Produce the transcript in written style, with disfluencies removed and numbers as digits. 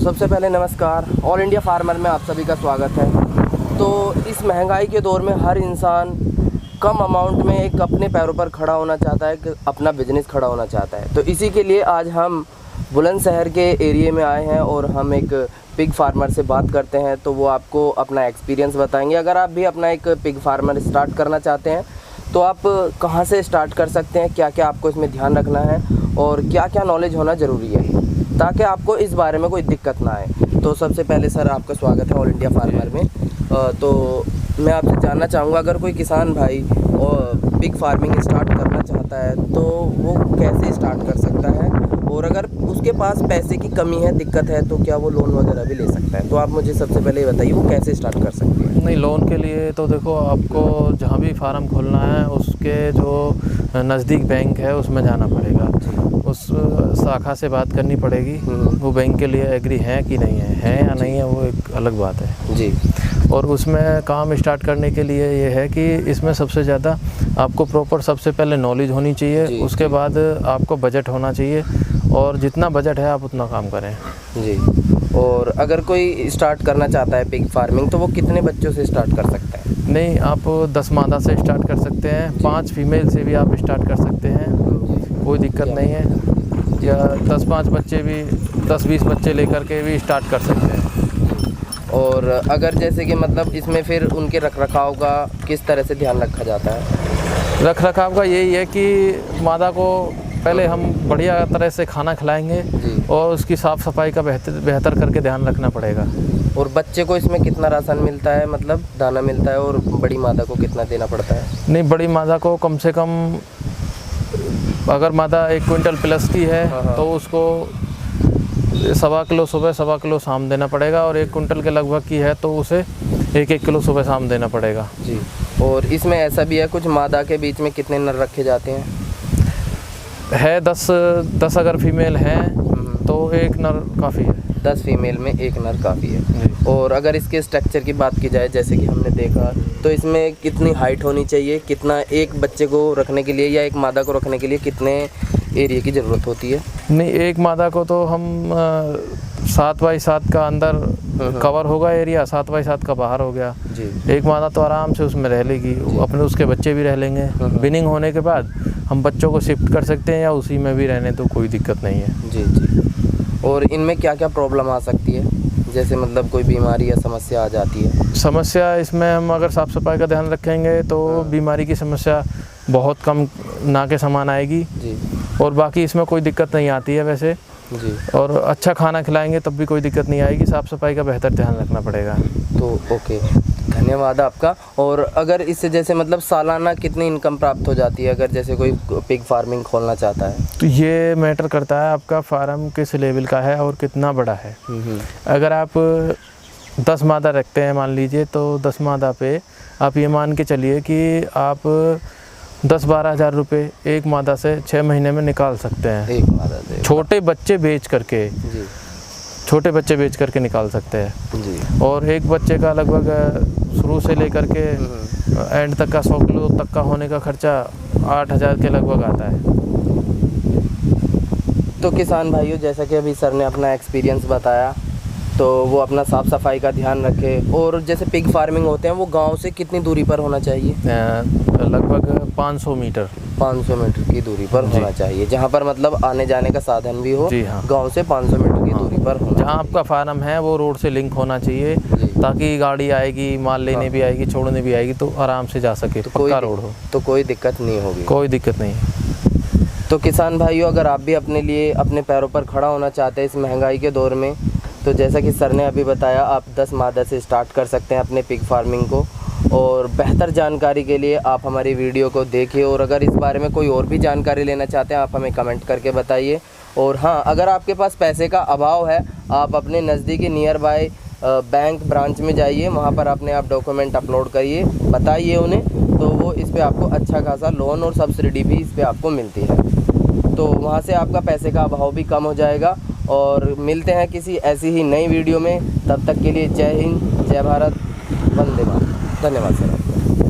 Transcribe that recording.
सबसे पहले नमस्कार। ऑल इंडिया फार्मर में आप सभी का स्वागत है। तो इस महंगाई के दौर में हर इंसान कम अमाउंट में एक अपने पैरों पर खड़ा होना चाहता है, कि अपना बिजनेस खड़ा होना चाहता है। तो इसी के लिए आज हम बुलंदशहर के एरिया में आए हैं और हम एक पिग फार्मर से बात करते हैं, तो वो आपको अपना एक्सपीरियंस बताएंगे। अगर आप भी अपना एक पिग फार्मर स्टार्ट करना चाहते हैं तो आप कहाँ से स्टार्ट कर सकते हैं, क्या क्या आपको इसमें ध्यान रखना है और क्या क्या नॉलेज होना ज़रूरी है, ताकि आपको इस बारे में कोई दिक्कत ना आए। तो सबसे पहले सर आपका स्वागत है ऑल इंडिया फार्मर में। तो मैं आपसे जानना चाहूँगा, अगर कोई किसान भाई और पिग फार्मिंग स्टार्ट करना चाहता है तो वो कैसे स्टार्ट कर सकता है, और अगर उसके पास पैसे की कमी है, दिक्कत है, तो क्या वो लोन वगैरह भी ले सकता है? तो आप मुझे सबसे पहले ये बताइए, वो कैसे स्टार्ट कर सकते हैं? नहीं, लोन के लिए तो देखो, आपको जहाँ भी फार्म खोलना है उसके जो नज़दीक बैंक है उसमें जाना पड़ेगा, उस शाखा से बात करनी पड़ेगी। वो बैंक के लिए एग्री है कि नहीं है या नहीं है, वो एक अलग बात है जी। और उसमें काम स्टार्ट करने के लिए ये है कि इसमें सबसे ज़्यादा आपको प्रॉपर सबसे पहले नॉलेज होनी चाहिए, उसके बाद आपको बजट होना चाहिए, और जितना बजट है आप उतना काम करें जी। और अगर कोई स्टार्ट करना चाहता है पिग फार्मिंग, तो वो कितने बच्चों से स्टार्ट कर सकता है? नहीं, आप 10 मादा से स्टार्ट कर सकते हैं, 5 फीमेल से भी आप स्टार्ट कर सकते हैं, कोई दिक्कत नहीं है। या 10-5 बच्चे भी, 10-20 बच्चे लेकर के भी स्टार्ट कर सकते हैं। और अगर जैसे कि मतलब इसमें फिर उनके रखरखाव का किस तरह से ध्यान रखा जाता है? रखरखाव का यही है कि मादा को पहले हम बढ़िया तरह से खाना खिलाएंगे और उसकी साफ़ सफाई का बेहतर करके ध्यान रखना पड़ेगा। और बच्चे को इसमें कितना राशन मिलता है, मतलब दाना मिलता है, और बड़ी मादा को कितना देना पड़ता है? नहीं, बड़ी मादा को कम से कम, अगर मादा 1 क्विंटल प्लस की है तो उसको 1.25 किलो सुबह 1.25 किलो शाम देना पड़ेगा, और 1 क्विंटल के लगभग की है तो उसे 1-1 किलो सुबह शाम देना पड़ेगा जी। और इसमें ऐसा भी है, कुछ मादा के बीच में कितने नर रखे जाते हैं? है 10 अगर फीमेल हैं तो 1 नर काफ़ी है। 10 फीमेल में 1 नर काफ़ी है। और अगर इसके स्ट्रक्चर की बात की जाए, जैसे कि हमने देखा, तो इसमें कितनी हाइट होनी चाहिए, कितना एक बच्चे को रखने के लिए या एक मादा को रखने के लिए कितने एरिया की ज़रूरत होती है? नहीं, एक मादा को तो हम 7x7 का अंदर कवर होगा एरिया, 7x7 का बाहर हो गया जी। एक मादा तो आराम से उसमें रह लेगी, अपने उसके बच्चे भी रह लेंगे। बिनिंग होने के बाद हम बच्चों को शिफ्ट कर सकते हैं या उसी में भी रहने, तो कोई दिक्कत नहीं है जी जी। और इनमें क्या क्या प्रॉब्लम आ सकती है, जैसे मतलब कोई बीमारी या समस्या आ जाती है? समस्या इसमें हम अगर साफ़ सफाई का ध्यान रखेंगे तो बीमारी की समस्या बहुत कम, ना के समान आएगी जी। और बाकी इसमें कोई दिक्कत नहीं आती है वैसे जी। और अच्छा खाना खिलाएंगे तब भी कोई दिक्कत नहीं आएगी, साफ़ सफाई का बेहतर ध्यान रखना पड़ेगा। तो ओके, धन्यवाद आपका। और अगर इससे जैसे मतलब सालाना कितनी इनकम प्राप्त हो जाती है, अगर जैसे कोई पिग फार्मिंग खोलना चाहता है? तो ये मैटर करता है आपका फार्म किस लेवल का है और कितना बड़ा है। अगर आप 10 मादा रखते हैं मान लीजिए, तो 10 मादा पे आप ये मान के चलिए कि आप 10-12 हज़ार रुपये एक मादा से 6 महीने में निकाल सकते हैं। एक मादा से छोटे बच्चे बेच करके जी। छोटे बच्चे बेच करके निकाल सकते हैं जी। और एक बच्चे का लगभग शुरू से लेकर के एंड तक का 100 किलो तक का होने का खर्चा 8,000 के लगभग आता है। तो किसान भाइयों, जैसा कि अभी सर ने अपना एक्सपीरियंस बताया, तो वो अपना साफ़ सफाई का ध्यान रखे। और जैसे पिग फार्मिंग होते हैं, वो गांव से कितनी दूरी पर होना चाहिए? लगभग 500 मीटर 500 मीटर की दूरी पर होना चाहिए, जहाँ पर मतलब आने जाने का साधन भी हो। हाँ। गांव से 500 मीटर की दूरी पर होना। जहाँ आपका फार्म है वो रोड से लिंक होना चाहिए, ताकि गाड़ी आएगी, माल लेने भी आएगी, छोड़ने भी आएगी, तो आराम से जा सके, तो पक्का रोड हो, तो कोई दिक्कत नहीं होगी। कोई दिक्कत नहीं है। तो किसान भाइयों, अगर आप भी अपने लिए अपने पैरों पर खड़ा होना चाहते हैं इस महंगाई के दौर में, तो जैसा कि सर ने अभी बताया, आप 10 मादा से स्टार्ट कर सकते हैं अपने पिग फार्मिंग को। और बेहतर जानकारी के लिए आप हमारी वीडियो को देखिए, और अगर इस बारे में कोई और भी जानकारी लेना चाहते हैं, आप हमें कमेंट करके बताइए। और हाँ, अगर आपके पास पैसे का अभाव है, आप अपने नज़दीकी नियर बाय बैंक ब्रांच में जाइए, वहाँ पर अपने आप डॉक्यूमेंट अपलोड करिए, बताइए उन्हें, तो वो इस पर आपको अच्छा खासा लोन और सब्सिडी भी इस पर आपको मिलती है। तो वहाँ से आपका पैसे का अभाव भी कम हो जाएगा। और मिलते हैं किसी ऐसी ही नई वीडियो में, तब तक के लिए जय हिंद, जय भारत, वंदे मातरम। धन्यवाद सर आपका।